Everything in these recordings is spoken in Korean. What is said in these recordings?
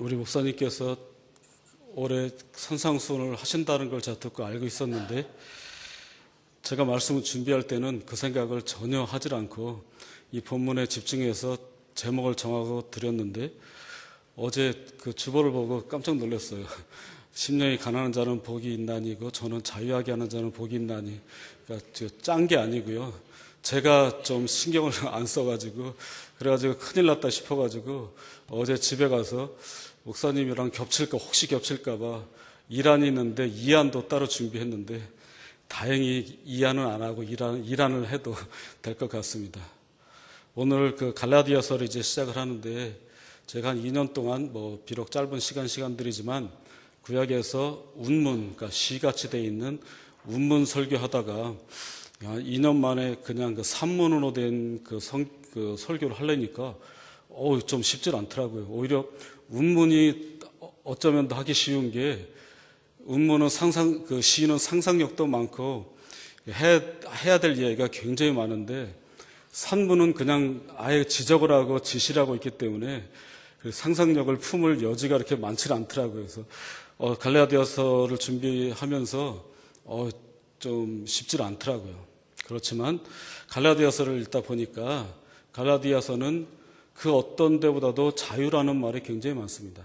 우리 목사님께서 올해 산상수훈을 하신다는 걸 제가 듣고 알고 있었는데, 제가 말씀을 준비할 때는 그 생각을 전혀 하질 않고 이 본문에 집중해서 제목을 정하고 드렸는데, 어제 그 주보를 보고 깜짝 놀랐어요. 심령이 가난한 자는 복이 있나니고 저는 자유하게 하는 자는 복이 있나니. 그러니까 짠 게 아니고요, 제가 좀 신경을 안 써가지고, 그래가지고 큰일 났다 싶어가지고 어제 집에 가서 목사님이랑 혹시 겹칠까봐 이란이 있는데 이안도 따로 준비했는데, 다행히 이안은 안 하고 이란을 해도 될 것 같습니다. 오늘 그 갈라디아서를 이제 시작을 하는데, 제가 한 2년 동안 비록 짧은 시간들이지만 구약에서 운문, 그러니까 시같이 돼 있는 운문 설교하다가 2년 만에 그냥 그 산문으로 된 그 설교를 하려니까 좀 쉽질 않더라고요. 오히려 운문이 어쩌면 더 하기 쉬운 게, 운문은 시는 상상력도 많고 해야 될 이야기가 굉장히 많은데, 산문은 그냥 아예 지적을 하고 지시를 하고 있기 때문에 그 상상력을 품을 여지가 그렇게 많지 않더라고요. 그래서 갈라디아서를 준비하면서 좀 쉽지 않더라고요. 그렇지만 갈라디아서를 읽다 보니까 갈라디아서는 그 어떤 데보다도 자유라는 말이 굉장히 많습니다.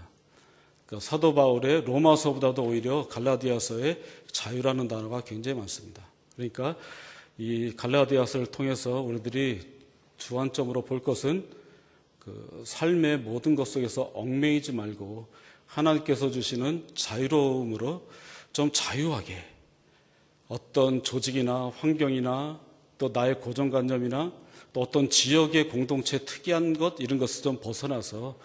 그러니까 사도 바울의 로마서보다도 오히려 갈라디아서에 자유라는 단어가 굉장히 많습니다. 그러니까 이 갈라디아서를 통해서 우리들이 주안점으로 볼 것은 그 삶의 모든 것 속에서 얽매이지 말고 하나님께서 주시는 자유로움으로 좀 자유하게, 어떤 조직이나 환경이나 또 나의 고정관념이나 또 어떤 지역의 공동체의 특이한 것, 이런 것을 좀 벗어나서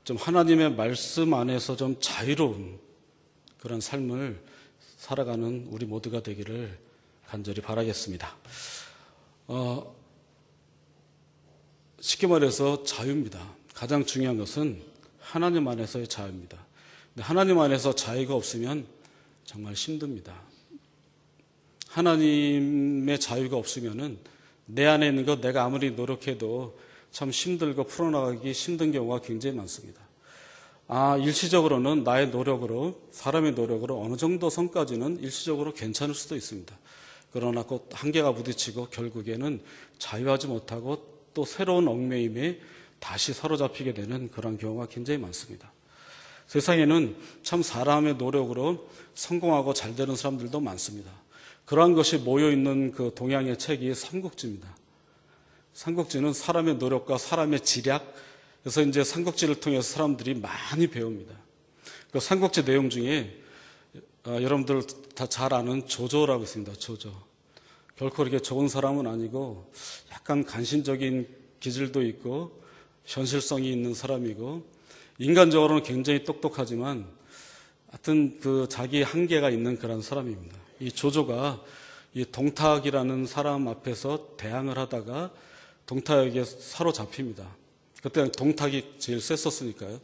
좀 하나님의 말씀 안에서 좀 자유로운 그런 삶을 살아가는 우리 모두가 되기를 간절히 바라겠습니다. 쉽게 말해서 자유입니다. 가장 중요한 것은 하나님 안에서의 자유입니다. 근데 하나님 안에서 자유가 없으면 정말 힘듭니다. 하나님의 자유가 없으면은 내 안에 있는 것, 내가 아무리 노력해도 참 힘들고 풀어나가기 힘든 경우가 굉장히 많습니다. 일시적으로는 나의 노력으로, 사람의 노력으로 어느 정도 선까지는 일시적으로 괜찮을 수도 있습니다. 그러나 곧 한계가 부딪히고 결국에는 자유하지 못하고 또 새로운 얽매임에 다시 사로잡히게 되는 그런 경우가 굉장히 많습니다. 세상에는 참 사람의 노력으로 성공하고 잘 되는 사람들도 많습니다. 그러한 것이 모여있는 그 동양의 책이 삼국지입니다. 삼국지는 사람의 노력과 사람의 지략, 그래서 이제 삼국지를 통해서 사람들이 많이 배웁니다. 그 삼국지 내용 중에 여러분들 다 잘 아는 조조라고 있습니다. 조조. 결코 그렇게 좋은 사람은 아니고 약간 간신적인 기질도 있고 현실성이 있는 사람이고 인간적으로는 굉장히 똑똑하지만 하여튼 그 자기 한계가 있는 그런 사람입니다. 이 조조가 이 동탁이라는 사람 앞에서 대항을 하다가 동탁에게 사로잡힙니다. 그때는 동탁이 제일 셌었으니까요.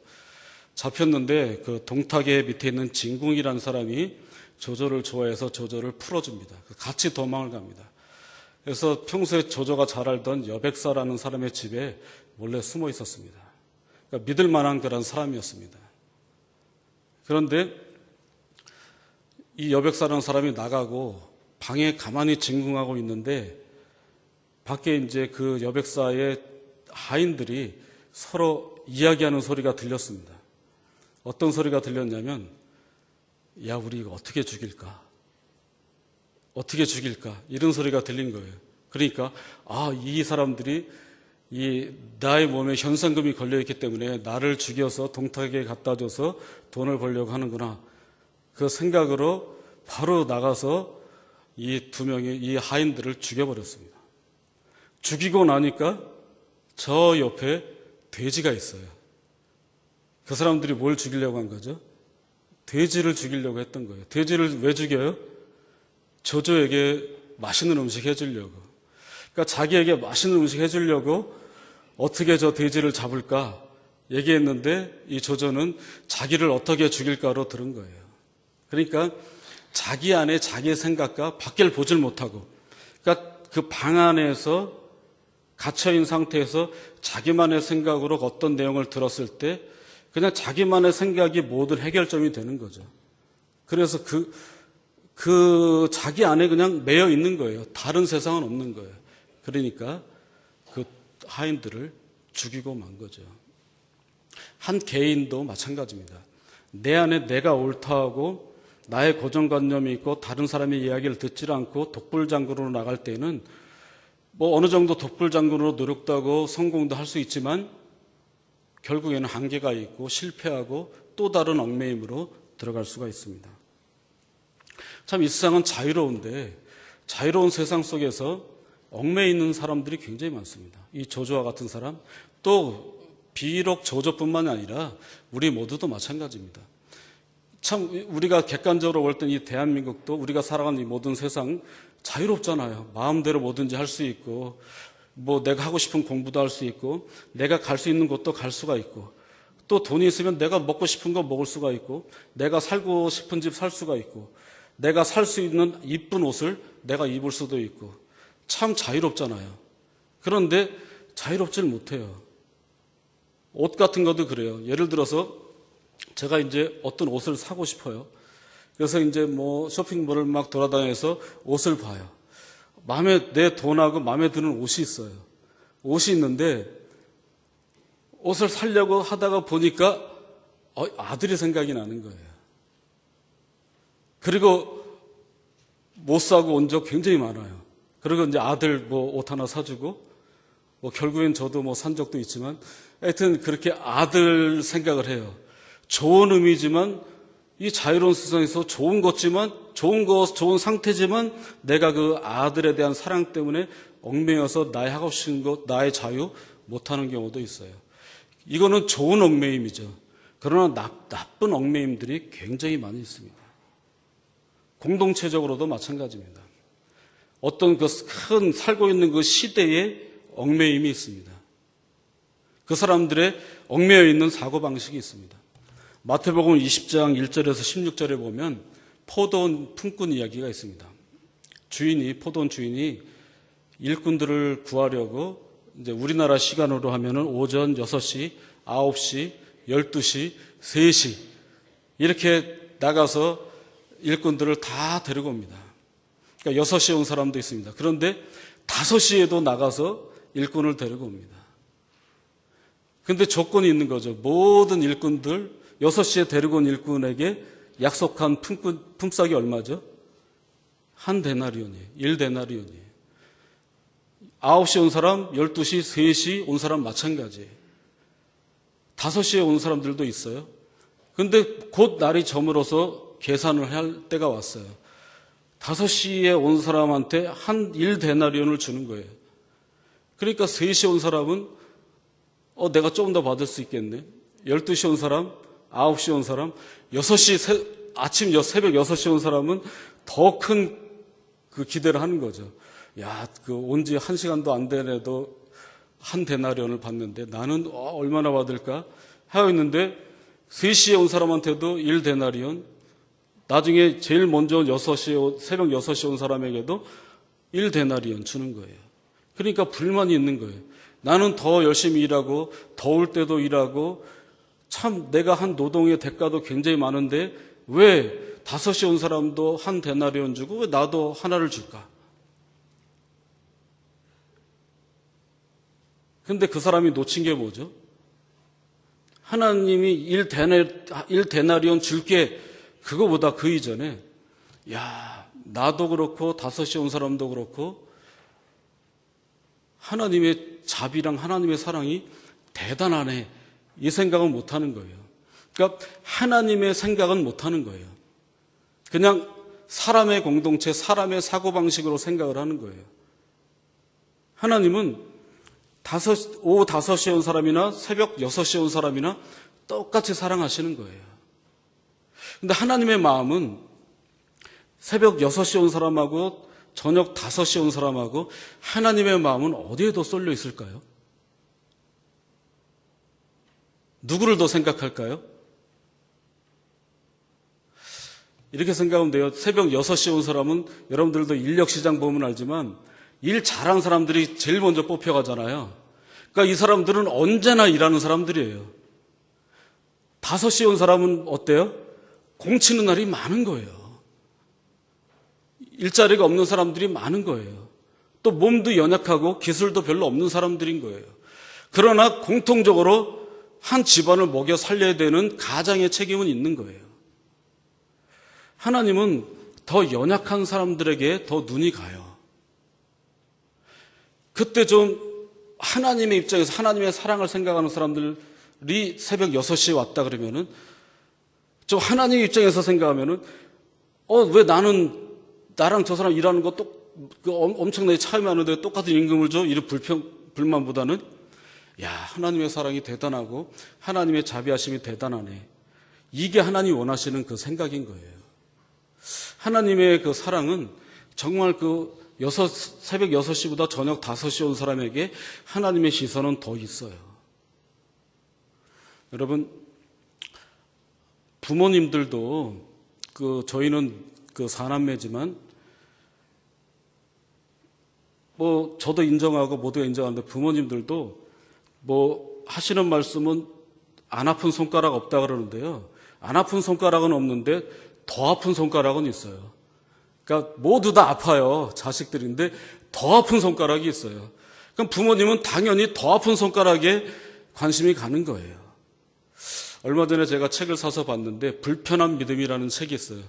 잡혔는데 그 동탁의 밑에 있는 진궁이라는 사람이 조조를 좋아해서 조조를 풀어줍니다. 같이 도망을 갑니다. 그래서 평소에 조조가 잘 알던 여백사라는 사람의 집에 몰래 숨어 있었습니다. 그러니까 믿을 만한 그런 사람이었습니다. 그런데 이 여백사라는 사람이 나가고 방에 가만히 진궁하고 있는데, 밖에 이제 그 여백사의 하인들이 서로 이야기하는 소리가 들렸습니다. 어떤 소리가 들렸냐면, 야, 우리 이거 어떻게 죽일까? 어떻게 죽일까? 이런 소리가 들린 거예요. 그러니까 이 사람들이 나의 몸에 현상금이 걸려있기 때문에 나를 죽여서 동탁에 갖다 줘서 돈을 벌려고 하는구나, 그 생각으로 바로 나가서 이 두 명의 이 하인들을 죽여버렸습니다. 죽이고 나니까 저 옆에 돼지가 있어요. 그 사람들이 뭘 죽이려고 한 거죠? 돼지를 죽이려고 했던 거예요. 돼지를 왜 죽여요? 조조에게 맛있는 음식 해주려고. 그러니까 자기에게 맛있는 음식 해주려고 어떻게 저 돼지를 잡을까 얘기했는데, 이 조조는 자기를 어떻게 죽일까로 들은 거예요. 그러니까 자기 안에 자기의 생각과 밖을 보질 못하고, 그러니까 그 방 안에서 갇혀있는 상태에서 자기만의 생각으로 어떤 내용을 들었을 때 그냥 자기만의 생각이 모든 해결점이 되는 거죠. 그래서 그 자기 안에 그냥 매여 있는 거예요. 다른 세상은 없는 거예요. 그러니까 그 하인들을 죽이고 만 거죠. 한 개인도 마찬가지입니다. 내 안에 내가 옳다하고 나의 고정관념이 있고 다른 사람의 이야기를 듣지 않고 독불장군으로 나갈 때는 뭐 어느 정도 독불장군으로 노력도 하고 성공도 할 수 있지만 결국에는 한계가 있고 실패하고 또 다른 얽매임으로 들어갈 수가 있습니다. 참 이 세상은 자유로운데 자유로운 세상 속에서 얽매여 있는 사람들이 굉장히 많습니다. 이 조조와 같은 사람, 또 비록 조조뿐만 아니라 우리 모두도 마찬가지입니다. 참 우리가 객관적으로 볼 때 이 대한민국도 우리가 살아가는 이 모든 세상 자유롭잖아요. 마음대로 뭐든지 할 수 있고 뭐 내가 하고 싶은 공부도 할 수 있고 내가 갈 수 있는 곳도 갈 수가 있고 또 돈이 있으면 내가 먹고 싶은 거 먹을 수가 있고 내가 살고 싶은 집 살 수가 있고 내가 살 수 있는 이쁜 옷을 내가 입을 수도 있고 참 자유롭잖아요. 그런데 자유롭질 못해요. 옷 같은 것도 그래요. 예를 들어서 제가 이제 어떤 옷을 사고 싶어요. 그래서 이제 뭐 쇼핑몰을 막 돌아다녀서 옷을 봐요. 내 돈하고 마음에 드는 옷이 있어요. 옷이 있는데 옷을 사려고 하다가 보니까 아들이 생각이 나는 거예요. 그리고 못 사고 온 적 굉장히 많아요. 그리고 이제 아들 뭐 옷 하나 사주고 뭐 결국엔 저도 뭐 산 적도 있지만 하여튼 그렇게 아들 생각을 해요. 좋은 의미지만 이 자유로운 세상에서 좋은 것지만 좋은 상태지만 내가 그 아들에 대한 사랑 때문에 얽매여서 나의 하고 싶은 것, 나의 자유 못하는 경우도 있어요. 이거는 좋은 얽매임이죠. 그러나 나쁜 얽매임들이 굉장히 많이 있습니다. 공동체적으로도 마찬가지입니다. 어떤 그 큰 살고 있는 그 시대에 얽매임이 있습니다. 그 사람들의 얽매여 있는 사고방식이 있습니다. 마태복음 20장 1절에서 16절에 보면 포도원 품꾼 이야기가 있습니다. 포도원 주인이 일꾼들을 구하려고 이제 우리나라 시간으로 하면은 오전 6시, 9시, 12시, 3시 이렇게 나가서 일꾼들을 다 데리고 옵니다. 그러니까 6시에 온 사람도 있습니다. 그런데 5시에도 나가서 일꾼을 데리고 옵니다. 근데 조건이 있는 거죠. 모든 일꾼들 6시에 데리고 온 일꾼에게 약속한 품삯이 얼마죠? 1데나리온이에요. 1데나리온이에요. 9시에 온 사람, 12시, 3시 온 사람 마찬가지예요. 5시에 온 사람들도 있어요. 근데 곧 날이 저물어서 계산을 할 때가 왔어요. 5시에 온 사람한테 1데나리온을 주는 거예요. 그러니까 3시에 온 사람은 내가 조금 더 받을 수 있겠네. 12시에 온 사람, 9시에 온 사람, 새벽 6시에 온 사람은 더 큰 그 기대를 하는 거죠. 야, 온 지 1시간도 안 되네도 1데나리온을 받는데 나는 얼마나 받을까? 하고 있는데 3시에 온 사람한테도 1데나리온, 나중에 제일 먼저 새벽 6시에 온 사람에게도 1데나리온 주는 거예요. 그러니까 불만이 있는 거예요. 나는 더 열심히 일하고 더울 때도 일하고 참 내가 한 노동의 대가도 굉장히 많은데 왜 5시에 온 사람도 1데나리온 주고 왜 나도 하나를 줄까? 근데 그 사람이 놓친 게 뭐죠? 하나님이 1데나리온 줄게 그거보다 그 이전에 나도 그렇고 5시에 온 사람도 그렇고 하나님의 자비랑 하나님의 사랑이 대단하네 이 생각은 못하는 거예요. 그러니까 하나님의 생각은 못하는 거예요. 그냥 사람의 공동체, 사람의 사고방식으로 생각을 하는 거예요. 하나님은 오후 5시에 온 사람이나 새벽 6시에 온 사람이나 똑같이 사랑하시는 거예요. 근데 하나님의 마음은 새벽 6시에 온 사람하고 저녁 5시에 온 사람하고 하나님의 마음은 어디에 더 쏠려 있을까요? 누구를 더 생각할까요? 이렇게 생각하면 돼요. 새벽 6시에 온 사람은 여러분들도 인력시장 보면 알지만 일 잘한 사람들이 제일 먼저 뽑혀가잖아요. 그러니까 이 사람들은 언제나 일하는 사람들이에요. 5시에 온 사람은 어때요? 공치는 날이 많은 거예요. 일자리가 없는 사람들이 많은 거예요. 또 몸도 연약하고 기술도 별로 없는 사람들인 거예요. 그러나 공통적으로 한 집안을 먹여 살려야 되는 가장의 책임은 있는 거예요. 하나님은 더 연약한 사람들에게 더 눈이 가요. 그때 좀 하나님의 입장에서 하나님의 사랑을 생각하는 사람들이 새벽 6시에 왔다 그러면은 좀 하나님의 입장에서 생각하면은 왜 나랑 저 사람 일하는 거 엄청나게 차이 많은데 똑같은 임금을 줘? 이런 불만보다는 하나님의 사랑이 대단하고 하나님의 자비하심이 대단하네. 이게 하나님이 원하시는 그 생각인 거예요. 하나님의 그 사랑은 정말 새벽 6시보다 저녁 5시에 온 사람에게 하나님의 시선은 더 있어요. 여러분, 부모님들도 저희는 사남매지만 저도 인정하고 모두가 인정하는데 부모님들도 하시는 말씀은 안 아픈 손가락 없다 그러는데요. 안 아픈 손가락은 없는데 더 아픈 손가락은 있어요. 그러니까 모두 다 아파요. 자식들인데 더 아픈 손가락이 있어요. 그럼 부모님은 당연히 더 아픈 손가락에 관심이 가는 거예요. 얼마 전에 제가 책을 사서 봤는데 불편한 믿음이라는 책이 있어요.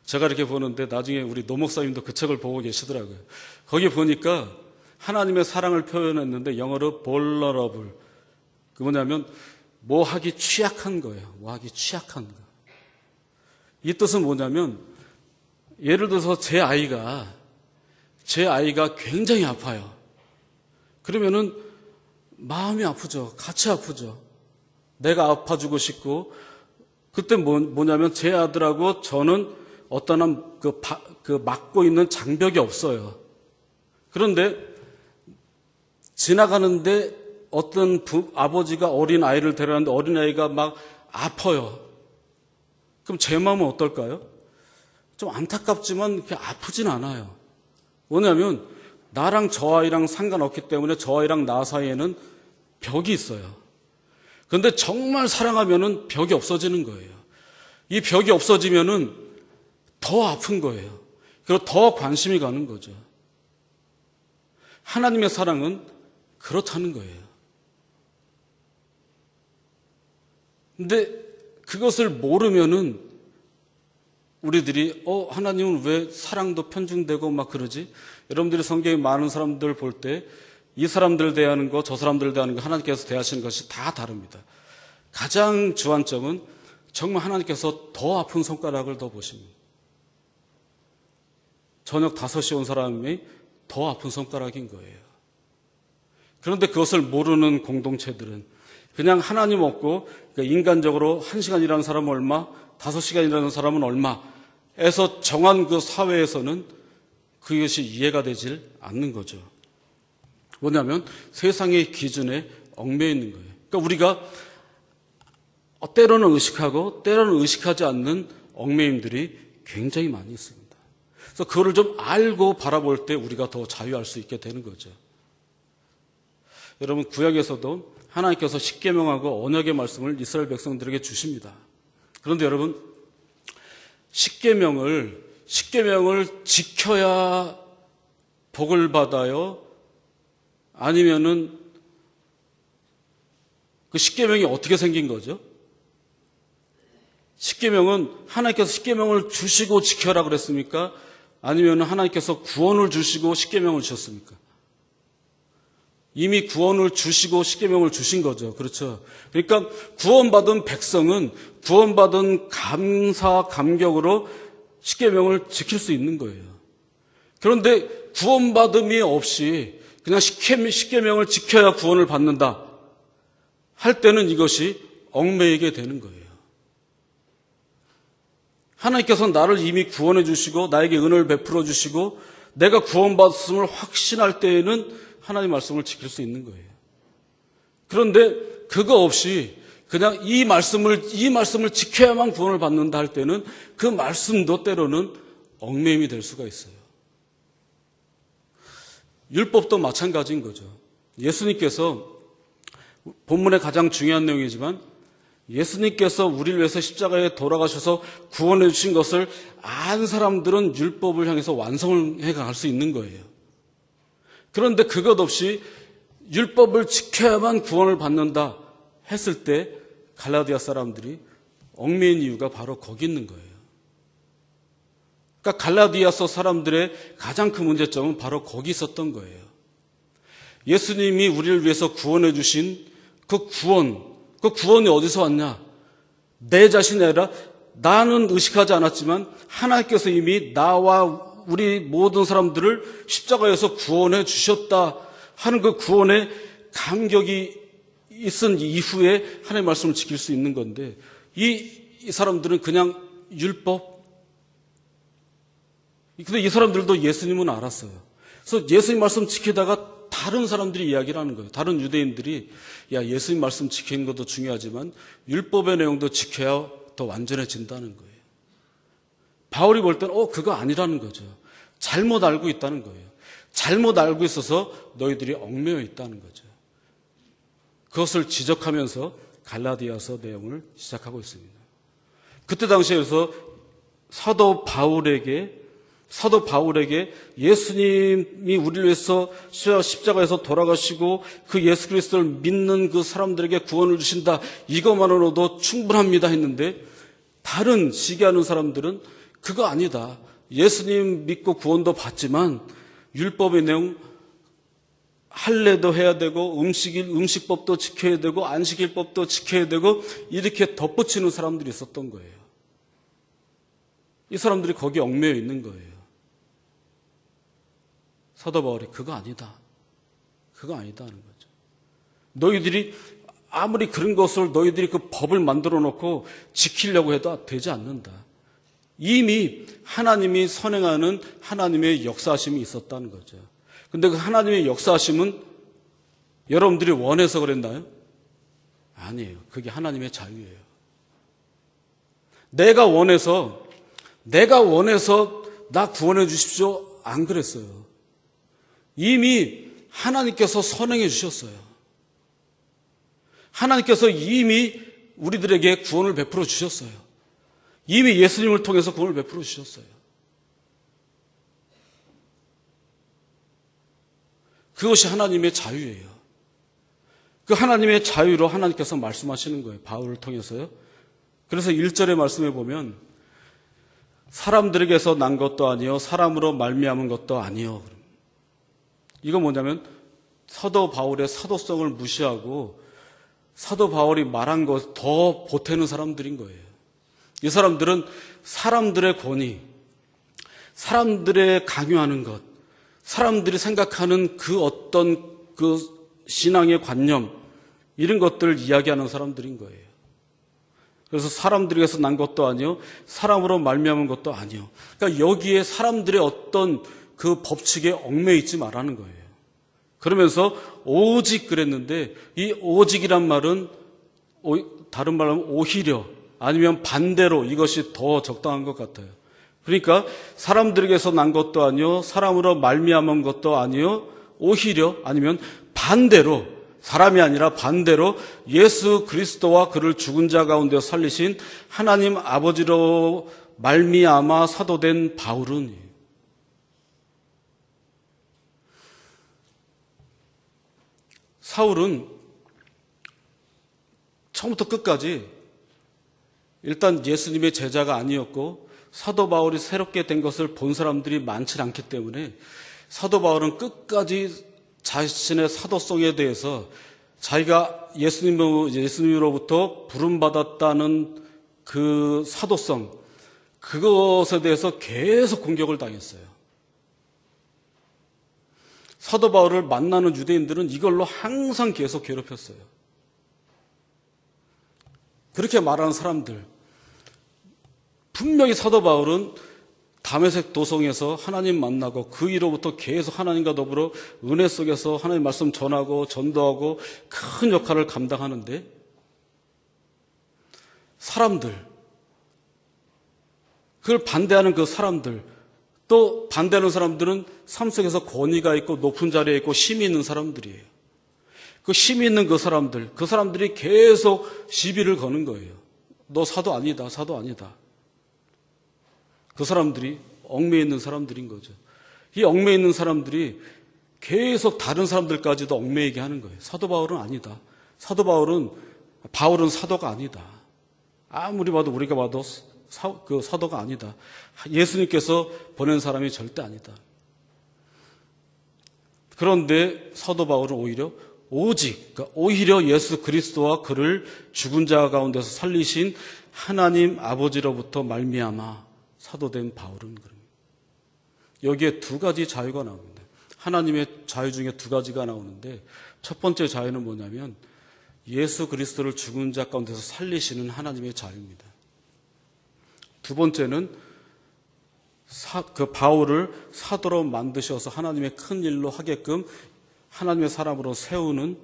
제가 이렇게 보는데 나중에 우리 노 목사님도 그 책을 보고 계시더라고요. 거기 보니까 하나님의 사랑을 표현했는데 영어로 vulnerable. 그 뭐냐면 뭐 하기 취약한 거예요. 뭐 하기 취약한 거. 이 뜻은 뭐냐면 예를 들어서 제 아이가 굉장히 아파요. 그러면은 마음이 아프죠. 같이 아프죠. 내가 아파주고 싶고 그때 뭐냐면 제 아들하고 저는 어떤 막고 있는 장벽이 없어요. 그런데 지나가는데 어떤 아버지가 어린 아이를 데려왔는데 어린 아이가 막 아파요. 그럼 제 마음은 어떨까요? 좀 안타깝지만 그렇게 아프진 않아요. 뭐냐면 나랑 저 아이랑 상관없기 때문에 저 아이랑 나 사이에는 벽이 있어요. 그런데 정말 사랑하면은 벽이 없어지는 거예요. 이 벽이 없어지면은 더 아픈 거예요. 그리고 더 관심이 가는 거죠. 하나님의 사랑은 그렇다는 거예요. 근데 그것을 모르면은 우리들이 하나님은 왜 사랑도 편중되고 막 그러지? 여러분들이 성경에 많은 사람들 볼 때 이 사람들 대하는 거, 저 사람들 대하는 거 하나님께서 대하시는 것이 다 다릅니다. 가장 주안점은 정말 하나님께서 더 아픈 손가락을 더 보십니다. 저녁 5시에 온 사람이 더 아픈 손가락인 거예요. 그런데 그것을 모르는 공동체들은 그냥 하나님 없고 인간적으로 1시간 일하는 사람은 얼마, 5시간 일하는 사람은 얼마에서 정한 그 사회에서는 그것이 이해가 되질 않는 거죠. 뭐냐면 세상의 기준에 얽매여 있는 거예요. 그러니까 우리가 때로는 의식하고 때로는 의식하지 않는 얽매임들이 굉장히 많이 있습니다. 그래서 그거를 좀 알고 바라볼 때 우리가 더 자유할 수 있게 되는 거죠. 여러분, 구약에서도 하나님께서 십계명하고 언약의 말씀을 이스라엘 백성들에게 주십니다. 그런데 여러분, 십계명을 지켜야 복을 받아요? 아니면은 그 십계명이 어떻게 생긴 거죠? 십계명은 하나님께서 십계명을 주시고 지켜라 그랬습니까? 아니면 하나님께서 구원을 주시고 십계명을 주셨습니까? 이미 구원을 주시고 십계명을 주신 거죠. 그렇죠? 그러니까 구원받은 백성은 구원받은 감사 감격으로 십계명을 지킬 수 있는 거예요. 그런데 구원받음이 없이 그냥 십계명을 지켜야 구원을 받는다 할 때는 이것이 얽매이게 되는 거예요. 하나님께서는 나를 이미 구원해 주시고 나에게 은혜를 베풀어 주시고 내가 구원받았음을 확신할 때에는 하나님 말씀을 지킬 수 있는 거예요. 그런데 그거 없이 그냥 이 말씀을 지켜야만 구원을 받는다 할 때는 그 말씀도 때로는 얽매임이 될 수가 있어요. 율법도 마찬가지인 거죠. 예수님께서 본문의 가장 중요한 내용이지만 예수님께서 우리를 위해서 십자가에 돌아가셔서 구원해 주신 것을 안 사람들은 율법을 향해서 완성해 갈 수 있는 거예요. 그런데 그것 없이 율법을 지켜야만 구원을 받는다 했을 때 갈라디아 사람들이 얽매인 이유가 바로 거기 있는 거예요. 그러니까 갈라디아서 사람들의 가장 큰 문제점은 바로 거기 있었던 거예요. 예수님이 우리를 위해서 구원해 주신 그 구원이 어디서 왔냐? 내 자신이 아니라 나는 의식하지 않았지만 하나님께서 이미 나와 우리 모든 사람들을 십자가에서 구원해 주셨다 하는 그 구원의 감격이 있은 이후에 하나님의 말씀을 지킬 수 있는 건데 이 사람들은 그냥 율법. 근데 이 사람들도 예수님은 알았어요. 그래서 예수님 말씀 지키다가 다른 사람들이 이야기를 하는 거예요. 다른 유대인들이 야 예수님 말씀 지키는 것도 중요하지만 율법의 내용도 지켜야 더 완전해진다는 거예요. 바울이 볼 때는 그거 아니라는 거죠. 잘못 알고 있다는 거예요. 잘못 알고 있어서 너희들이 얽매여 있다는 거죠. 그것을 지적하면서 갈라디아서 내용을 시작하고 있습니다. 그때 당시에서 사도 바울에게 예수님이 우리를 위해서 십자가에서 돌아가시고 그 예수 그리스도를 믿는 그 사람들에게 구원을 주신다. 이것만으로도 충분합니다 했는데 다른 시기하는 사람들은 그거 아니다. 예수님 믿고 구원도 받지만 율법의 내용 할례도 해야 되고 음식법도 지켜야 되고 안식일법도 지켜야 되고 이렇게 덧붙이는 사람들이 있었던 거예요. 이 사람들이 거기에 얽매여 있는 거예요. 사도 바울이 그거 아니다. 그거 아니다 하는 거죠. 너희들이 아무리 그런 것을 너희들이 그 법을 만들어 놓고 지키려고 해도 되지 않는다. 이미 하나님이 선행하는 하나님의 역사하심이 있었다는 거죠. 근데 그 하나님의 역사하심은 여러분들이 원해서 그랬나요? 아니에요. 그게 하나님의 자유예요. 내가 원해서 나 구원해 주십시오. 안 그랬어요. 이미 하나님께서 선행해 주셨어요. 하나님께서 이미 우리들에게 구원을 베풀어 주셨어요. 이미 예수님을 통해서 구원을 베풀어 주셨어요. 그것이 하나님의 자유예요. 그 하나님의 자유로 하나님께서 말씀하시는 거예요. 바울을 통해서요. 그래서 1절의 말씀에 보면 사람들에게서 난 것도 아니요 사람으로 말미암은 것도 아니요. 이건 뭐냐면 사도 바울의 사도성을 무시하고 사도 바울이 말한 것 더 보태는 사람들인 거예요. 이 사람들은 사람들의 권위, 사람들의 강요하는 것, 사람들이 생각하는 그 어떤 그 신앙의 관념 이런 것들을 이야기하는 사람들인 거예요. 그래서 사람들에게서 난 것도 아니요 사람으로 말미암은 것도 아니요. 그러니까 여기에 사람들의 어떤 그 법칙에 얽매여 있지 말라는 거예요. 그러면서 오직 그랬는데 이 오직이란 말은 다른 말로 하면 오히려 아니면 반대로 이것이 더 적당한 것 같아요. 그러니까 사람들에게서 난 것도 아니요 사람으로 말미암은 것도 아니요 오히려 아니면 반대로 사람이 아니라 반대로 예수 그리스도와 그를 죽은 자 가운데 살리신 하나님 아버지로 말미암아 사도된 바울은 사울은 처음부터 끝까지 일단 예수님의 제자가 아니었고 사도 바울이 새롭게 된 것을 본 사람들이 많지 않기 때문에 사도 바울은 끝까지 자신의 사도성에 대해서 자기가 예수님으로부터 부름받았다는 그 사도성 그것에 대해서 계속 공격을 당했어요. 사도 바울을 만나는 유대인들은 이걸로 항상 계속 괴롭혔어요. 그렇게 말하는 사람들 분명히 사도 바울은 다메섹 도성에서 하나님 만나고 그 이로부터 계속 하나님과 더불어 은혜 속에서 하나님 말씀 전하고 전도하고 큰 역할을 감당하는데 사람들 그걸 반대하는 그 사람들 또 반대하는 사람들은 삶 속에서 권위가 있고 높은 자리에 있고 힘이 있는 사람들이에요. 그 힘이 있는 그 사람들이 계속 시비를 거는 거예요. 너 사도 아니다, 사도 아니다. 그 사람들이 얽매여 있는 사람들인 거죠. 이 얽매여 있는 사람들이 계속 다른 사람들까지도 얽매이게 하는 거예요. 사도 바울은 아니다. 바울은 사도가 아니다. 아무리 봐도 우리가 봐도 그 사도가 아니다. 예수님께서 보낸 사람이 절대 아니다. 그런데 사도 바울은 오히려 예수 그리스도와 그를 죽은 자 가운데서 살리신 하나님 아버지로부터 말미암아 사도된 바울은 그럽니다. 여기에 두 가지 자유가 나옵니다. 하나님의 자유 중에 두 가지가 나오는데 첫 번째 자유는 뭐냐면 예수 그리스도를 죽은 자 가운데서 살리시는 하나님의 자유입니다. 두 번째는 그 바울을 사도로 만드셔서 하나님의 큰 일로 하게끔 하나님의 사람으로 세우는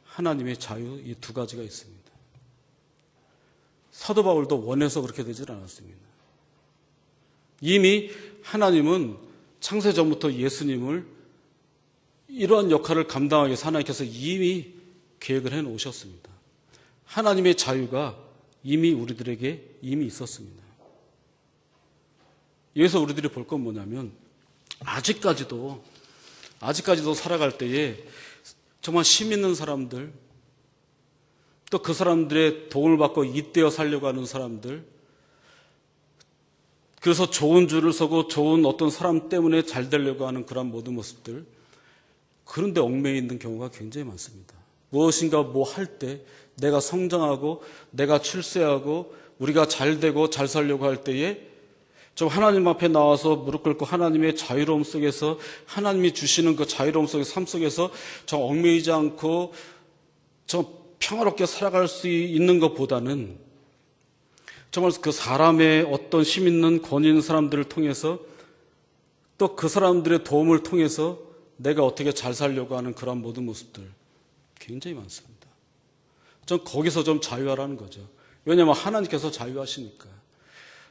하나님의 자유, 이 두 가지가 있습니다. 사도 바울도 원해서 그렇게 되질 않았습니다. 이미 하나님은 창세 전부터 예수님을 이러한 역할을 감당하기 위해서 하나님께서 이미 계획을 해 놓으셨습니다. 하나님의 자유가 이미 우리들에게 이미 있었습니다. 여기서 우리들이 볼 건 뭐냐면 아직까지도 살아갈 때에 정말 힘 있는 사람들, 또 그 사람들의 도움을 받고 잇대어 살려고 하는 사람들, 그래서 좋은 줄을 서고 좋은 어떤 사람 때문에 잘 되려고 하는 그런 모든 모습들, 그런데 얽매여 있는 경우가 굉장히 많습니다. 무엇인가 뭐 할 때 내가 성장하고 내가 출세하고 우리가 잘 되고 잘 살려고 할 때에 좀 하나님 앞에 나와서 무릎 꿇고 하나님의 자유로움 속에서 하나님이 주시는 그 자유로움 속의 삶 속에서 좀 얽매이지 않고 좀 평화롭게 살아갈 수 있는 것보다는 정말 그 사람의 어떤 힘 있는 권위 있는 사람들을 통해서 또 그 사람들의 도움을 통해서 내가 어떻게 잘 살려고 하는 그런 모든 모습들 굉장히 많습니다. 전 거기서 좀 자유하라는 거죠. 왜냐하면 하나님께서 자유하시니까.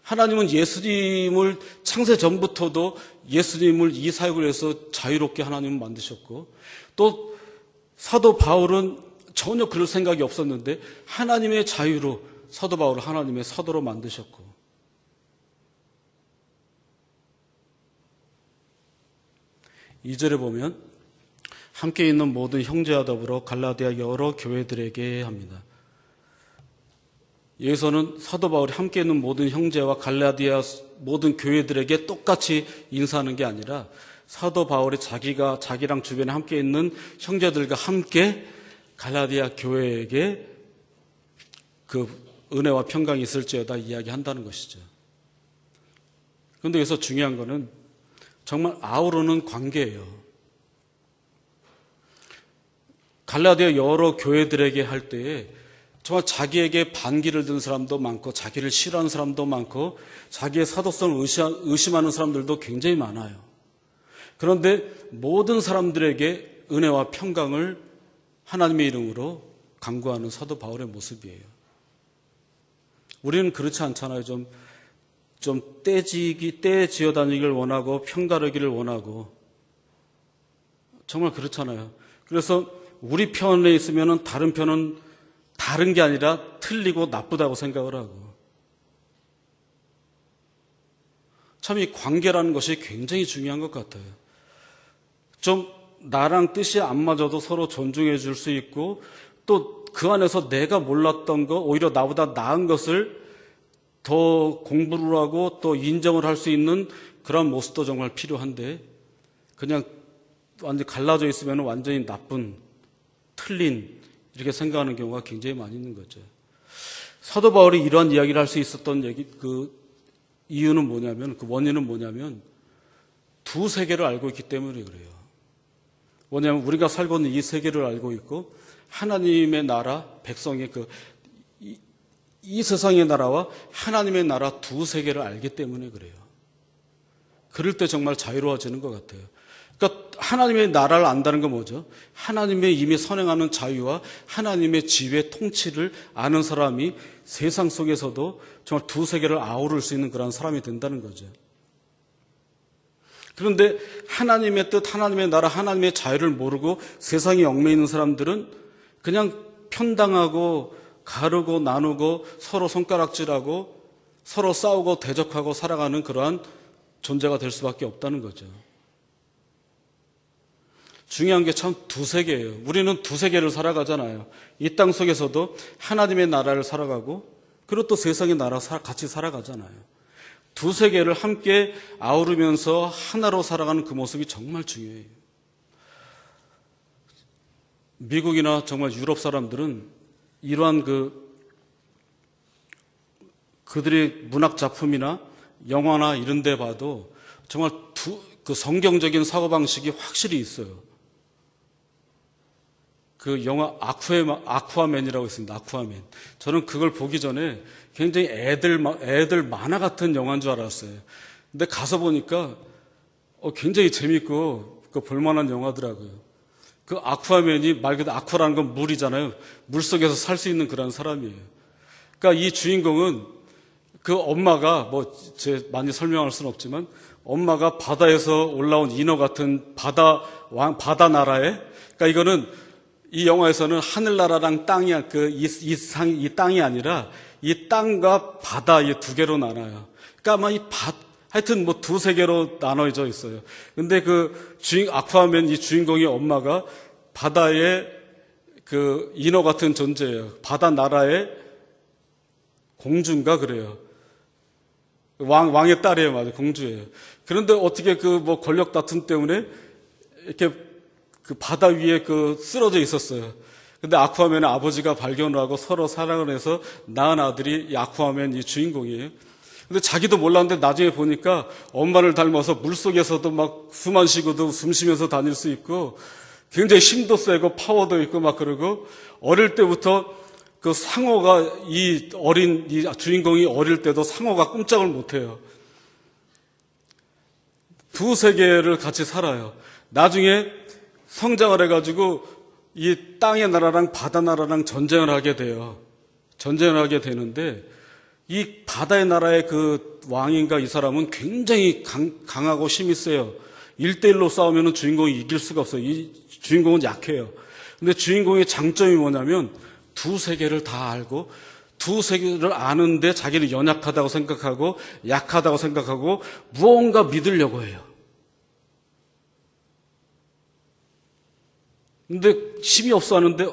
하나님은 예수님을 창세 전부터도 예수님을 이 사역을 위해서 자유롭게 하나님은 만드셨고, 또 사도 바울은 전혀 그럴 생각이 없었는데 하나님의 자유로 사도 바울을 하나님의 사도로 만드셨고, 2절에 보면 함께 있는 모든 형제와 더불어 갈라디아 여러 교회들에게 합니다. 여기서는 사도 바울이 함께 있는 모든 형제와 갈라디아 모든 교회들에게 똑같이 인사하는 게 아니라 사도 바울이 자기랑 주변에 함께 있는 형제들과 함께 갈라디아 교회에게 그 은혜와 평강이 있을지어다 이야기한다는 것이죠. 그런데 여기서 중요한 거는 정말 아우르는 관계예요. 갈라디아 여러 교회들에게 할 때에 정말 자기에게 반기를 든 사람도 많고 자기를 싫어하는 사람도 많고 자기의 사도성을 의심하는 사람들도 굉장히 많아요. 그런데 모든 사람들에게 은혜와 평강을 하나님의 이름으로 간구하는 사도 바울의 모습이에요. 우리는 그렇지 않잖아요. 좀 떼지어 다니기를 원하고 평가르기를 원하고 정말 그렇잖아요. 그래서 우리 편에 있으면 다른 편은 다른 게 아니라 틀리고 나쁘다고 생각을 하고, 참 이 관계라는 것이 굉장히 중요한 것 같아요. 좀 나랑 뜻이 안 맞아도 서로 존중해 줄 수 있고, 또 그 안에서 내가 몰랐던 거, 오히려 나보다 나은 것을 더 공부를 하고 또 인정을 할 수 있는 그런 모습도 정말 필요한데, 그냥 완전히 갈라져 있으면 완전히 나쁜, 틀린 이렇게 생각하는 경우가 굉장히 많이 있는 거죠. 사도 바울이 이러한 이야기를 할 수 있었던 그 이유는 뭐냐면, 그 원인은 뭐냐면 두 세계를 알고 있기 때문에 그래요. 뭐냐면 우리가 살고 있는 이 세계를 알고 있고 하나님의 나라, 백성의 이 세상의 나라와 하나님의 나라 두 세계를 알기 때문에 그래요. 그럴 때 정말 자유로워지는 것 같아요. 그러니까 하나님의 나라를 안다는 건 뭐죠? 하나님의 이미 선행하는 자유와 하나님의 지배 통치를 아는 사람이 세상 속에서도 정말 두 세계를 아우를 수 있는 그런 사람이 된다는 거죠. 그런데 하나님의 뜻, 하나님의 나라, 하나님의 자유를 모르고 세상에 얽매여 있는 사람들은 그냥 편당하고 가르고 나누고 서로 손가락질하고 서로 싸우고 대적하고 살아가는 그러한 존재가 될 수밖에 없다는 거죠. 중요한 게 참 두세 개예요. 우리는 두세 개를 살아가잖아요. 이 땅 속에서도 하나님의 나라를 살아가고 그리고 또 세상의 나라 같이 살아가잖아요. 두세 개를 함께 아우르면서 하나로 살아가는 그 모습이 정말 중요해요. 미국이나 정말 유럽 사람들은 이러한 그들의 문학 작품이나 영화나 이런 데 봐도 정말 그 성경적인 사고방식이 확실히 있어요. 그 영화 아쿠아맨이라고 있습니다. 아쿠아맨. 저는 그걸 보기 전에 굉장히 애들 만화 같은 영화인 줄 알았어요. 근데 가서 보니까 굉장히 재밌고 볼만한 영화더라고요. 그 아쿠아맨이 말 그대로 아쿠아라는 건 물이잖아요. 물 속에서 살 수 있는 그런 사람이에요. 그러니까 이 주인공은 그 엄마가 많이 설명할 수는 없지만 엄마가 바다에서 올라온 인어 같은 바다 나라에, 그러니까 이거는 이 영화에서는 하늘나라랑 땅이 이 땅이 아니라 이 땅과 바다 이 두 개로 나눠요. 그러니까 아마 하여튼 두세 개로 나눠져 있어요. 근데 아쿠아맨 이 주인공의 엄마가 바다의 그 인어 같은 존재예요. 바다 나라의 공주인가 그래요. 왕의 딸이에요. 맞아요. 공주예요. 그런데 어떻게 권력 다툼 때문에 이렇게 그 바다 위에 쓰러져 있었어요. 근데 아쿠아맨의 아버지가 발견을 하고 서로 사랑을 해서 낳은 아들이 이 아쿠아맨 이 주인공이에요. 근데 자기도 몰랐는데 나중에 보니까 엄마를 닮아서 물속에서도 막 숨 안 쉬고도 숨 쉬면서 다닐 수 있고 굉장히 힘도 세고 파워도 있고 막 그러고 어릴 때부터 그 상어가 이 주인공이 어릴 때도 상어가 꼼짝을 못 해요. 두세 개를 같이 살아요. 나중에 성장을 해가지고 이 땅의 나라랑 바다 나라랑 전쟁을 하게 돼요. 전쟁을 하게 되는데 이 바다의 나라의 그 왕인가 이 사람은 굉장히 강하고 힘이 세요. 1대1로 싸우면 주인공이 이길 수가 없어요. 이 주인공은 약해요. 근데 주인공의 장점이 뭐냐면 두세 개를 다 알고 두세 개를 아는데 자기는 연약하다고 생각하고 약하다고 생각하고 무언가 믿으려고 해요. 근데 힘이 없어 하는데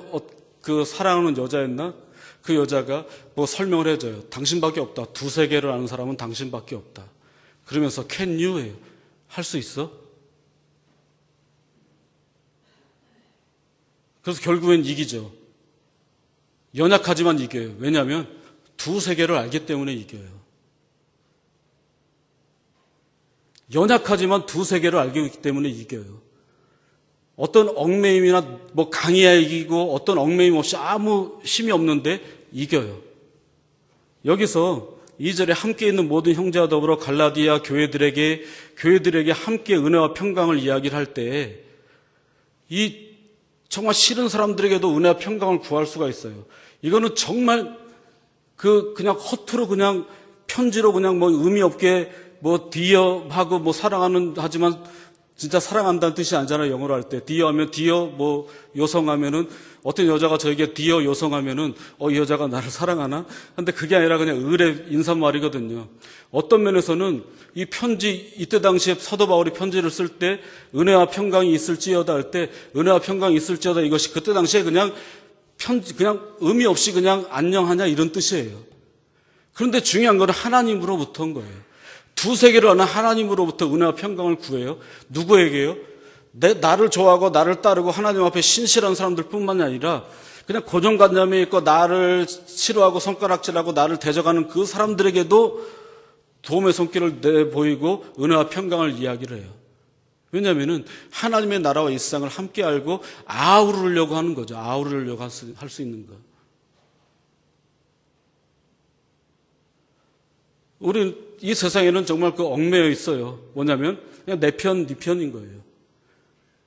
사랑하는 여자였나? 그 여자가 설명을 해줘요. 당신밖에 없다. 두세 개를 아는 사람은 당신밖에 없다. 그러면서 can you 해요. 할 수 있어? 그래서 결국엔 이기죠. 연약하지만 이겨요. 왜냐하면 두세 개를 알기 때문에 이겨요. 연약하지만 두세 개를 알기 때문에 이겨요. 어떤 얽매임이나 강해야 이기고 어떤 얽매임 없이 아무 힘이 없는데 이겨요. 여기서 2절에 함께 있는 모든 형제와 더불어 갈라디아 교회들에게 함께 은혜와 평강을 이야기를 할 때 정말 싫은 사람들에게도 은혜와 평강을 구할 수가 있어요. 이거는 정말 그냥 허투루 그냥 편지로 그냥 의미 없게 디어하고 사랑하는 하지만 진짜 사랑한다는 뜻이 아니잖아요. 영어로 할 때 디어 하면 디어 요성하면은 어떤 여자가 저에게 디어 요성하면은 이 여자가 나를 사랑하나? 근데 그게 아니라 그냥 을의 인사말이거든요. 어떤 면에서는 이 편지 이때 당시에 사도 바울이 편지를 쓸 때 은혜와 평강이 있을지어다 할 때 은혜와 평강이 있을지어다 이것이 그때 당시에 그냥 의미 없이 그냥 안녕하냐 이런 뜻이에요. 그런데 중요한 건 하나님으로부터 온 거예요. 두세 개를 아는 하나님으로부터 은혜와 평강을 구해요. 누구에게요? 나를 좋아하고 나를 따르고 하나님 앞에 신실한 사람들 뿐만이 아니라 그냥 고정관념에 있고 나를 싫어하고 손가락질하고 나를 대적하는 그 사람들에게도 도움의 손길을 내보이고 은혜와 평강을 이야기를 해요. 왜냐하면 하나님의 나라와 이 세상을 함께 알고 아우르려고 하는 거죠. 아우르려고 할 수 있는 거. 우리는 이 세상에는 정말 얽매여 있어요. 뭐냐면 그냥 내 편, 네 편인 거예요.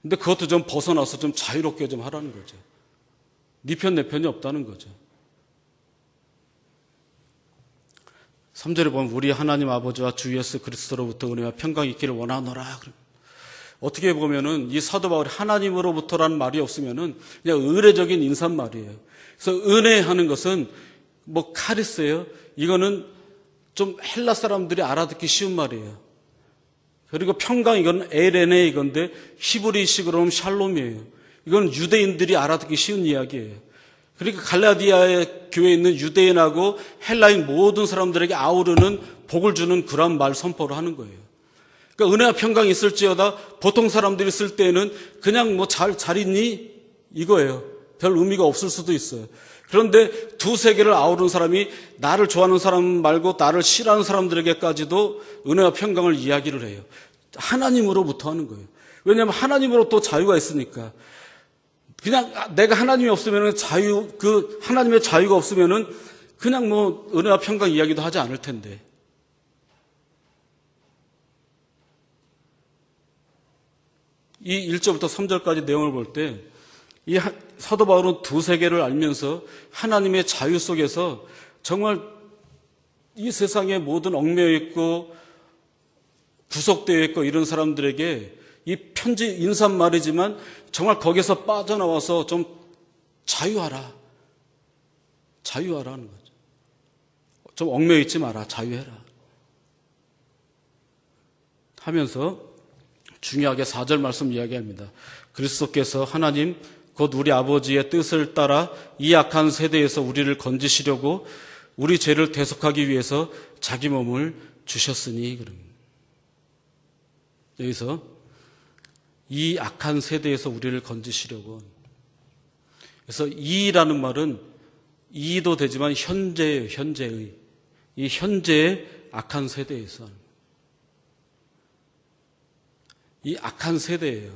근데 그것도 좀 벗어나서 좀 자유롭게 좀 하라는 거죠. 네 편, 내 편이 없다는 거죠. 3절에 보면 우리 하나님 아버지와 주 예수 그리스도로부터 은혜와 평강이 있기를 원하노라. 어떻게 보면은 이 사도 바울이 하나님으로부터라는 말이 없으면은 그냥 의례적인 인사말이에요. 그래서 은혜하는 것은 뭐 카리스예요. 이거는 좀 헬라 사람들이 알아듣기 쉬운 말이에요. 그리고 평강 이건 에레네 이건데 히브리식으로는 샬롬이에요. 이건 유대인들이 알아듣기 쉬운 이야기예요. 그러니까 갈라디아의 교회에 있는 유대인하고 헬라인 모든 사람들에게 아우르는 복을 주는 그런 말 선포를 하는 거예요. 그러니까 은혜와 평강이 있을지어다 보통 사람들이 쓸 때는 그냥 뭐 잘 있니? 이거예요. 별 의미가 없을 수도 있어요. 그런데 두세 개를 아우르는 사람이 나를 좋아하는 사람 말고 나를 싫어하는 사람들에게까지도 은혜와 평강을 이야기를 해요. 하나님으로부터 하는 거예요. 왜냐하면 하나님으로부터 자유가 있으니까. 그냥 내가 하나님이 없으면 하나님의 자유가 없으면은 그냥 뭐 은혜와 평강 이야기도 하지 않을 텐데. 이 1절부터 3절까지 내용을 볼 때 이 사도 바울은 두세 개를 알면서 하나님의 자유 속에서 정말 이 세상의 모든 얽매여 있고 구속되어 있고 이런 사람들에게 이 편지 인사말이지만 정말 거기서 빠져나와서 좀 자유하라. 자유하라는 거죠. 좀 얽매여 있지 마라. 자유해라. 하면서 중요하게 4절 말씀 이야기합니다. 그리스도께서 하나님 곧 우리 아버지의 뜻을 따라 이 악한 세대에서 우리를 건지시려고 우리 죄를 대속하기 위해서 자기 몸을 주셨으니 그럽니다. 여기서 이 악한 세대에서 우리를 건지시려고. 그래서 이라는 말은 이도 되지만 현재예요. 현재의. 이 현재의 악한 세대에서. 이 악한 세대예요.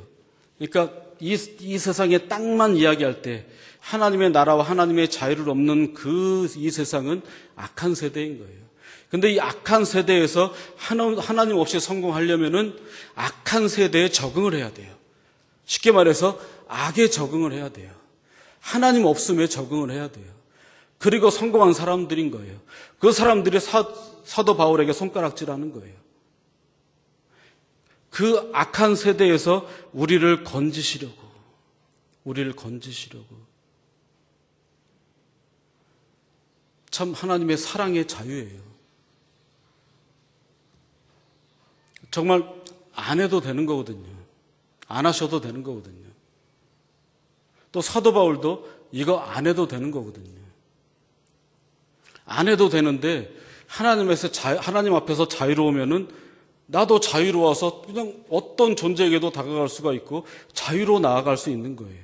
그러니까 이 세상의 땅만 이야기할 때 하나님의 나라와 하나님의 자유를 없는 이 세상은 악한 세대인 거예요. 근데 이 악한 세대에서 하나님 없이 성공하려면은 악한 세대에 적응을 해야 돼요. 쉽게 말해서 악에 적응을 해야 돼요. 하나님 없음에 적응을 해야 돼요. 그리고 성공한 사람들인 거예요. 그 사람들이 사도 바울에게 손가락질하는 거예요. 그 악한 세대에서 우리를 건지시려고. 참 하나님의 사랑의 자유예요. 정말 안 해도 되는 거거든요. 안 하셔도 되는 거거든요. 또 사도 바울도 이거 안 해도 되는 거거든요. 안 해도 되는데 하나님 앞에서 자유로우면은 나도 자유로워서 그냥 어떤 존재에게도 다가갈 수가 있고 자유로 나아갈 수 있는 거예요.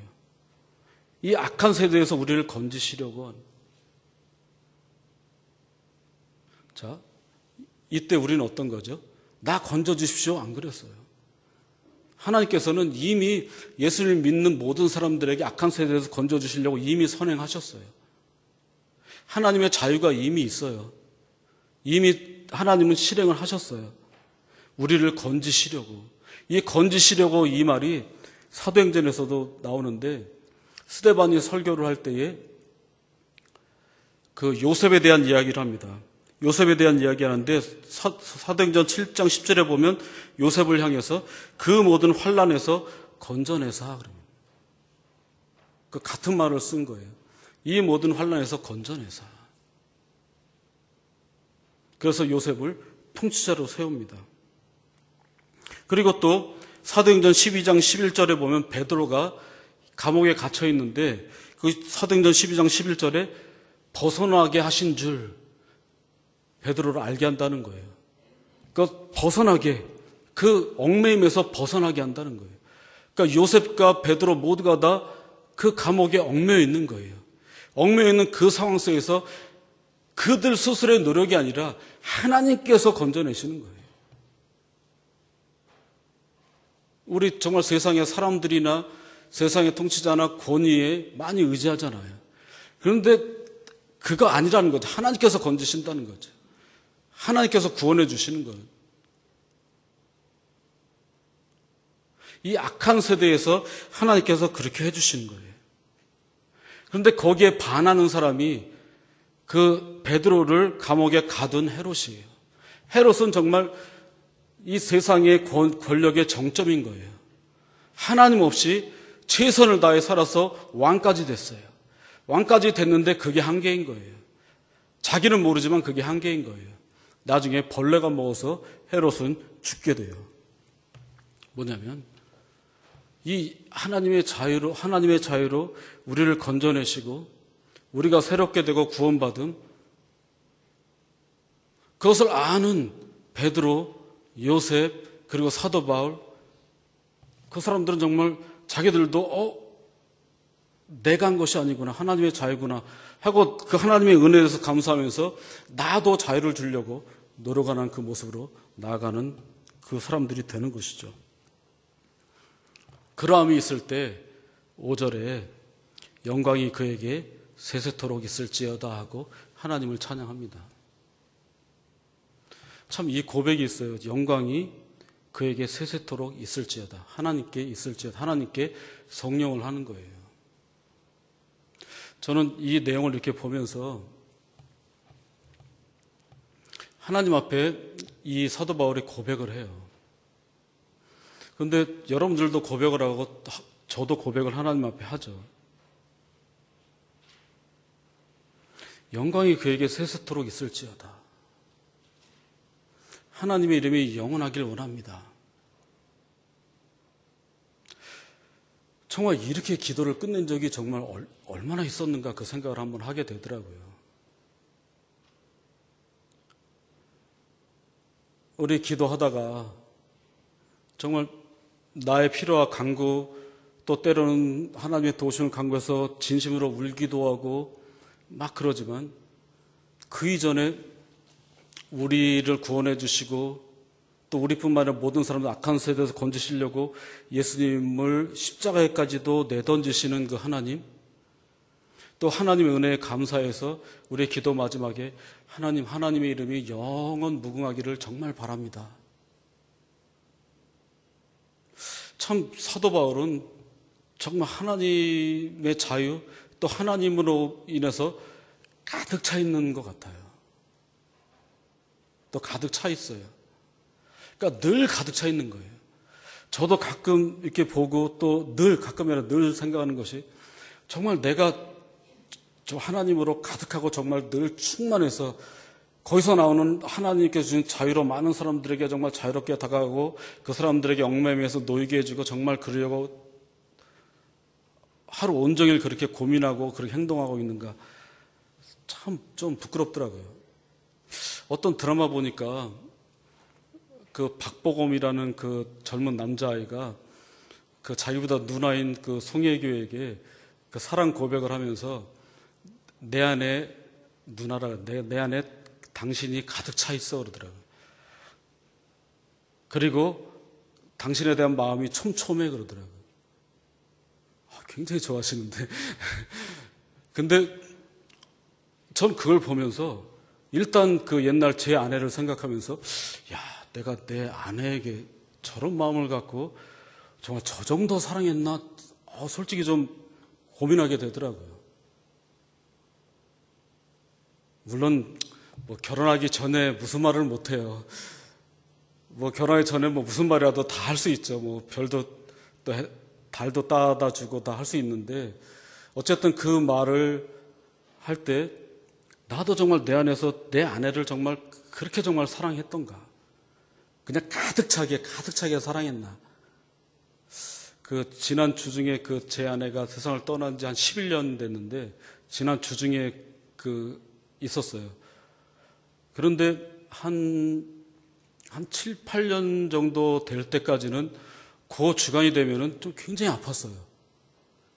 이 악한 세대에서 우리를 건지시려고 하는. 자, 이때 우리는 어떤 거죠? 나 건져주십시오. 안 그랬어요. 하나님께서는 이미 예수를 믿는 모든 사람들에게 악한 세대에서 건져주시려고 이미 선행하셨어요. 하나님의 자유가 이미 있어요. 이미 하나님은 실행을 하셨어요. 우리를 건지시려고. 이 건지시려고 이 말이 사도행전에서도 나오는데 스데반이 설교를 할 때에 그 요셉에 대한 이야기를 합니다. 요셉에 대한 이야기하는데 사도행전 7장 10절에 보면 요셉을 향해서 그 모든 환난에서 건져내사 그럽니다. 그 같은 말을 쓴 거예요. 이 모든 환난에서 건져내사. 그래서 요셉을 통치자로 세웁니다. 그리고 또 사도행전 12장 11절에 보면 베드로가 감옥에 갇혀 있는데 그 사도행전 12장 11절에 벗어나게 하신 줄 베드로를 알게 한다는 거예요. 그러니까 벗어나게, 그 얽매임에서 벗어나게 한다는 거예요. 그러니까 요셉과 베드로 모두가 다 그 감옥에 얽매여 있는 거예요. 얽매여 있는 그 상황 속에서 그들 스스로의 노력이 아니라 하나님께서 건져내시는 거예요. 우리 정말 세상의 사람들이나 세상의 통치자나 권위에 많이 의지하잖아요. 그런데 그거 아니라는 거죠. 하나님께서 건지신다는 거죠. 하나님께서 구원해 주시는 거예요. 이 악한 세대에서 하나님께서 그렇게 해 주시는 거예요. 그런데 거기에 반하는 사람이 그 베드로를 감옥에 가둔 헤롯이에요. 헤롯은 정말 이 세상의 권력의 정점인 거예요. 하나님 없이 최선을 다해 살아서 왕까지 됐어요. 왕까지 됐는데 그게 한계인 거예요. 자기는 모르지만 그게 한계인 거예요. 나중에 벌레가 먹어서 헤롯은 죽게 돼요. 뭐냐면 이 하나님의 자유로 우리를 건져내시고 우리가 새롭게 되고 구원받음, 그것을 아는 베드로, 요셉, 그리고 사도 바울, 그 사람들은 정말 자기들도 내가 한 것이 아니구나, 하나님의 자유구나 하고 그 하나님의 은혜에 대해서 감사하면서 나도 자유를 주려고 노력하는 그 모습으로 나아가는 그 사람들이 되는 것이죠. 그러함이 있을 때 5절에 영광이 그에게 세세토록 있을지어다 하고 하나님을 찬양합니다. 참 이 고백이 있어요. 영광이 그에게 세세토록 있을지어다. 하나님께 있을지어다. 하나님께 성령을 하는 거예요. 저는 이 내용을 이렇게 보면서 하나님 앞에 이 사도 바울이 고백을 해요. 그런데 여러분들도 고백을 하고 저도 고백을 하나님 앞에 하죠. 영광이 그에게 세세토록 있을지어다. 하나님의 이름이 영원하길 원합니다. 정말 이렇게 기도를 끝낸 적이 정말 얼마나 있었는가 그 생각을 한번 하게 되더라고요. 우리 기도하다가 정말 나의 필요와 간구, 또 때로는 하나님의 도우심을 간구해서 진심으로 울기도 하고 막 그러지만 그 이전에 우리를 구원해 주시고 또 우리뿐만 아니라 모든 사람들 악한 세대에서 건지시려고 예수님을 십자가에까지도 내던지시는 그 하나님, 또 하나님의 은혜에 감사해서 우리의 기도 마지막에 하나님의 이름이 영원 무궁하기를 정말 바랍니다. 참 사도 바울은 정말 하나님의 자유, 또 하나님으로 인해서 가득 차 있는 것 같아요. 또 가득 차 있어요. 그러니까 늘 가득 차 있는 거예요. 저도 가끔 이렇게 보고 또 늘 생각하는 것이 정말 내가 저 하나님으로 가득하고 정말 늘 충만해서 거기서 나오는 하나님께서 주신 자유로 많은 사람들에게 정말 자유롭게 다가가고 그 사람들에게 얽매이면서 놓이게 해주고 정말 그러려고 하루 온종일 그렇게 고민하고 그렇게 행동하고 있는가 참 좀 부끄럽더라고요. 어떤 드라마 보니까 그 박보검이라는 그 젊은 남자아이가 그 자기보다 누나인 그 송혜교에게 그 사랑 고백을 하면서 내 안에 내 안에 당신이 가득 차 있어 그러더라고요. 그리고 당신에 대한 마음이 촘촘해 그러더라고요. 굉장히 좋아하시는데 근데 전 그걸 보면서 일단 그 옛날 제 아내를 생각하면서 야, 내가 내 아내에게 저런 마음을 갖고 정말 저 정도 사랑했나? 솔직히 좀 고민하게 되더라고요. 물론 뭐 결혼하기 전에 무슨 말을 못해요. 뭐 결혼하기 전에 뭐 무슨 말이라도 다 할 수 있죠. 뭐 별도 또 달도 따다 주고 다 할 수 있는데 어쨌든 그 말을 할 때 나도 정말 내 안에서 내 아내를 정말 그렇게 정말 사랑했던가? 그냥 가득 차게 사랑했나? 그 지난 주중에 그 제 아내가 세상을 떠난 지 한 11년 됐는데 지난 주중에 그 있었어요. 그런데 한 7, 8년 정도 될 때까지는 그 주간이 되면은 좀 굉장히 아팠어요.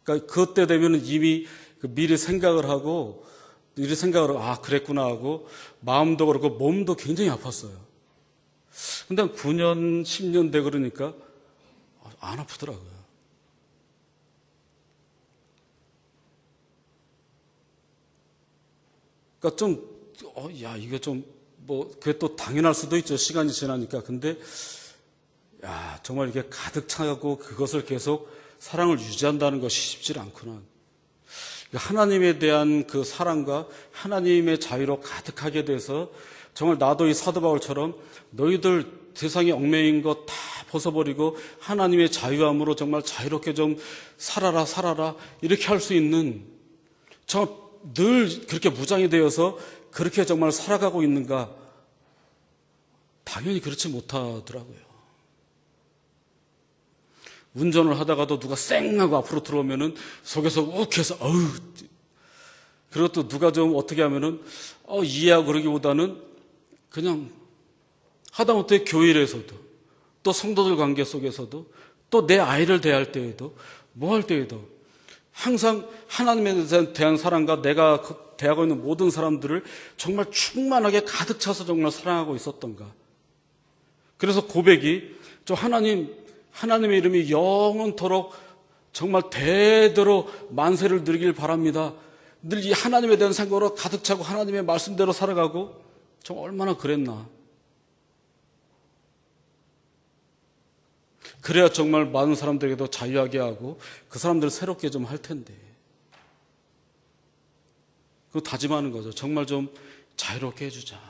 그러니까 그때 되면은 이미 미리 생각을 하고 그랬구나 하고 마음도 그렇고 몸도 굉장히 아팠어요. 근데 한 9년, 10년 돼 그러니까 안 아프더라고요. 그러니까 좀 이게 좀 그게 또 당연할 수도 있죠. 시간이 지나니까. 근데 정말 이게 가득 차고 그것을 계속 사랑을 유지한다는 것이 쉽지 않구나. 하나님에 대한 그 사랑과 하나님의 자유로 가득하게 돼서 정말 나도 이 사도 바울처럼 너희들 세상에 얽매인 것 다 벗어버리고 하나님의 자유함으로 정말 자유롭게 좀 살아라 이렇게 할 수 있는, 늘 그렇게 무장이 되어서 그렇게 정말 살아가고 있는가? 당연히 그렇지 못하더라고요. 운전을 하다가도 누가 쌩 하고 앞으로 들어오면은 속에서 욱해서 그리고 또 누가 좀 어떻게 하면은 이해하고 그러기보다는 그냥 하다못해 교회에서도, 또 성도들 관계 속에서도, 또 내 아이를 대할 때에도, 뭐 할 때에도 항상 하나님에 대한 사랑과 내가 대하고 있는 모든 사람들을 정말 충만하게 가득 차서 정말 사랑하고 있었던가. 그래서 고백이 하나님의 이름이 영원토록 정말 대대로 만세를 누리길 바랍니다. 늘 이 하나님에 대한 생각으로 가득 차고 하나님의 말씀대로 살아가고, 정말 얼마나 그랬나. 그래야 정말 많은 사람들에게도 자유하게 하고 그 사람들을 새롭게 좀 할 텐데. 그거 다짐하는 거죠. 정말 좀 자유롭게 해주자.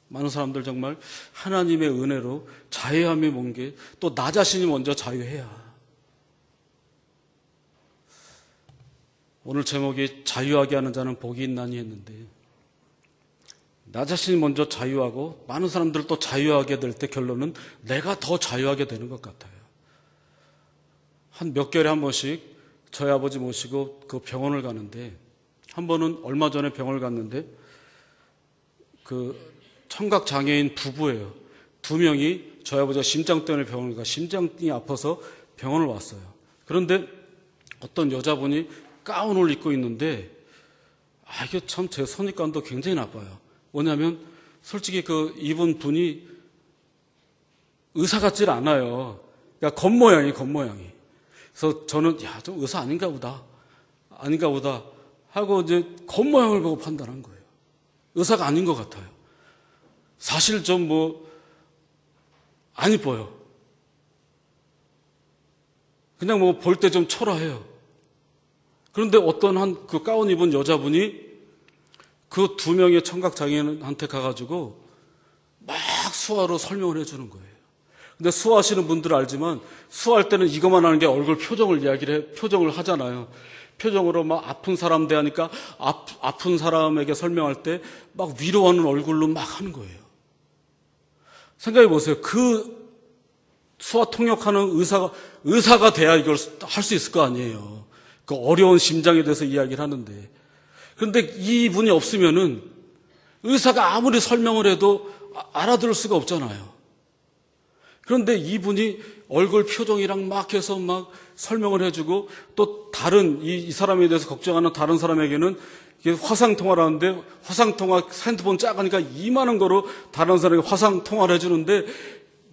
많은 사람들 정말 하나님의 은혜로 자유함이 뭔 게, 또 나 자신이 먼저 자유해야. 오늘 제목이 자유하게 하는 자는 복이 있나니 했는데, 나 자신이 먼저 자유하고 많은 사람들 또 자유하게 될 때 결론은 내가 더 자유하게 되는 것 같아요. 한 몇 개월에 한 번씩 저희 아버지 모시고 그 병원을 가는데, 한 번은 얼마 전에 병원을 갔는데 그 청각 장애인 부부예요. 두 명이 저희 아버지가 심장 때문에 병원을 가, 심장이 아파서 병원을 왔어요. 그런데 어떤 여자분이 가운을 입고 있는데, 이게 참 제 선입관도 굉장히 나빠요. 뭐냐면 솔직히 그 입은 분이 의사 같질 않아요. 그러니까 겉모양이. 그래서 저는 좀 의사 아닌가 보다 하고 이제 겉모양을 보고 판단한 거예요. 의사가 아닌 것 같아요. 사실 좀 안 이뻐요. 그냥 볼 때 좀 초라해요. 그런데 어떤 그 가운 입은 여자분이 그 두 명의 청각장애인한테 가가지고 막 수화로 설명을 해주는 거예요. 근데 수화하시는 분들은 알지만, 수화할 때는 이것만 하는 게 얼굴 표정을 하잖아요. 표정으로 막 아픈 사람 대하니까 아픈 사람에게 설명할 때 막 위로하는 얼굴로 막 하는 거예요. 생각해 보세요. 그 수화 통역하는 의사가 돼야 이걸 할 수 있을 거 아니에요. 그 어려운 심장에 대해서 이야기를 하는데. 그런데 이분이 없으면은 의사가 아무리 설명을 해도 알아들을 수가 없잖아요. 그런데 이분이 얼굴 표정이랑 막 해서 막 설명을 해주고, 또 다른 이 사람에 대해서 걱정하는 다른 사람에게는 화상통화를 하는데, 화상통화 핸드폰 작으니까 이만한 거로 다른 사람에게 화상통화를 해주는데,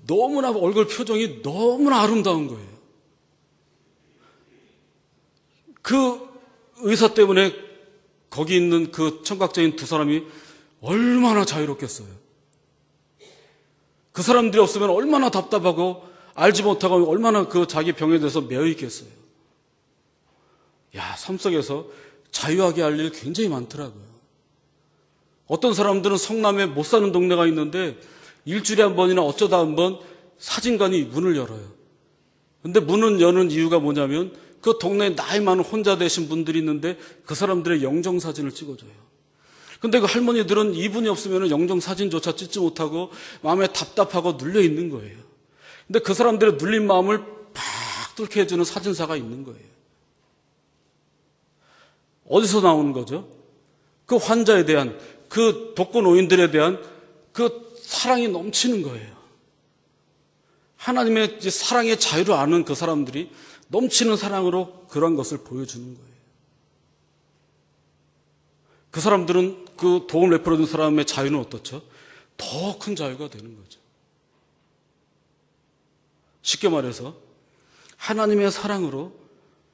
너무나 얼굴 표정이 너무나 아름다운 거예요. 그 의사 때문에 거기 있는 그 청각장애인 두 사람이 얼마나 자유롭겠어요. 그 사람들이 없으면 얼마나 답답하고 알지 못하고 얼마나 그 자기 병에 대해서 매여 있겠어요. 삶 속에서 자유하게 할 일 굉장히 많더라고요. 어떤 사람들은 성남에 못 사는 동네가 있는데 일주일에 한 번이나 어쩌다 한 번 사진관이 문을 열어요. 근데 문을 여는 이유가 뭐냐면, 그 동네에 나이 많은 혼자 되신 분들이 있는데 그 사람들의 영정사진을 찍어줘요. 근데 그 할머니들은 이분이 없으면 영정사진조차 찍지 못하고 마음에 답답하고 눌려 있는 거예요. 근데 그 사람들의 눌린 마음을 팍 뚫게 해주는 사진사가 있는 거예요. 어디서 나오는 거죠? 그 환자에 대한, 그 독거노인들에 대한 그 사랑이 넘치는 거예요. 하나님의 사랑의 자유를 아는 그 사람들이 넘치는 사랑으로 그런 것을 보여주는 거예요. 그 사람들은 그 도움을 베풀어준 사람의 자유는 어떻죠? 더 큰 자유가 되는 거죠. 쉽게 말해서 하나님의 사랑으로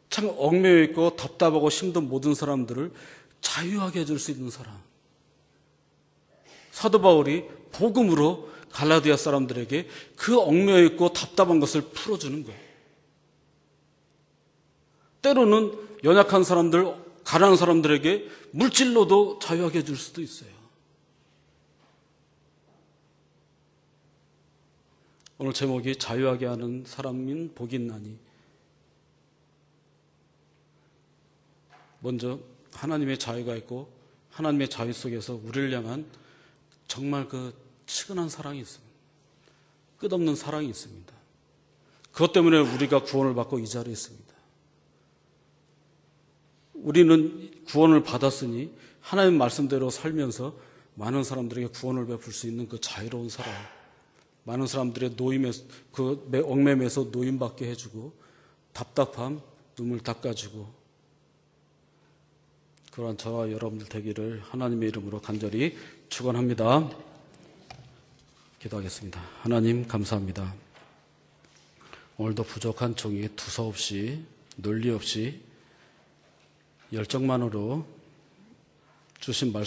참 얽매여 있고 답답하고 힘든 모든 사람들을 자유하게 해줄 수 있는 사람. 사도 바울이 복음으로 갈라디아 사람들에게 그 얽매여 있고 답답한 것을 풀어주는 거예요. 때로는 연약한 사람들, 가난한 사람들에게 물질로도 자유하게 해줄 수도 있어요. 오늘 제목이 자유하게 하는 사람인 복이 있나니. 먼저 하나님의 자유가 있고 하나님의 자유 속에서 우리를 향한 정말 그 측은한 사랑이 있습니다. 끝없는 사랑이 있습니다. 그것 때문에 우리가 구원을 받고 이 자리에 있습니다. 우리는 구원을 받았으니 하나님 말씀대로 살면서 많은 사람들에게 구원을 베풀 수 있는 그 자유로운 사랑, 많은 사람들의 그 얽매매에서 노임받게 해주고 답답함 눈물 닦아주고, 그러한 저와 여러분들 되기를 하나님의 이름으로 간절히 축원합니다. 기도하겠습니다. 하나님 감사합니다. 오늘도 부족한 종이 두서없이 논리 없이 열정만으로 주신 말씀